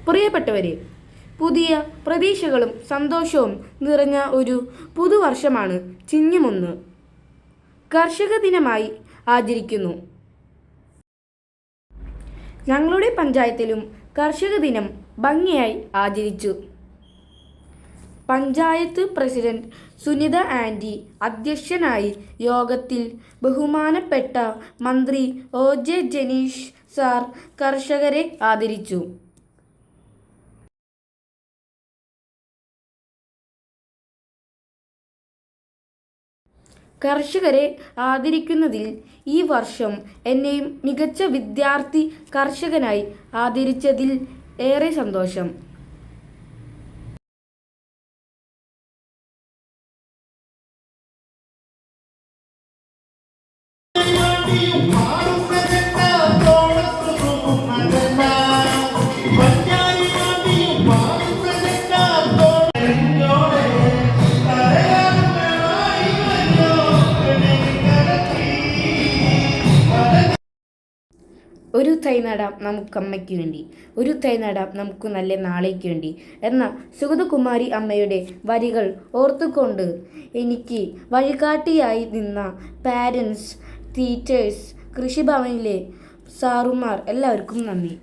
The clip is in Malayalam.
പ്രിയപ്പെട്ടവരെ, പുതിയ പ്രതീക്ഷകളും സന്തോഷവും നിറഞ്ഞ ഒരു പുതുവർഷമാണ് ചിങ്ങം 1 കർഷക ദിനമായി ആചരിക്കുന്നു. ഞങ്ങളുടെ പഞ്ചായത്തിലും കർഷക ദിനം ഭംഗിയായി ആചരിച്ചു. പഞ്ചായത്ത് പ്രസിഡന്റ് സുനിത ആന്റി അധ്യക്ഷനായി യോഗത്തിൽ ബഹുമാനപ്പെട്ട മന്ത്രി OJ ജനീഷ് സാർ കർഷകരെ ആദരിച്ചു. കർഷകരെ ആദരിക്കുന്നതിൽ ഈ വർഷം എന്നെയും മികച്ച വിദ്യാർത്ഥി കർഷകനായി ആദരിച്ചതിൽ ഏറെ സന്തോഷം. ഒരു തൈ നടാം നമുക്കമ്മയ്ക്ക് വേണ്ടി, ഒരു തൈ നടാം നമുക്ക് നല്ല നാളേക്ക് വേണ്ടി എന്ന സുഗതകുമാരി അമ്മയുടെ വരികൾ ഓർത്തുകൊണ്ട് എനിക്ക് വഴികാട്ടിയായി നിന്ന പാരൻസ്, ടീച്ചേഴ്സ്, കൃഷിഭവനിലെ സാറുമാർ എല്ലാവർക്കും നന്ദി.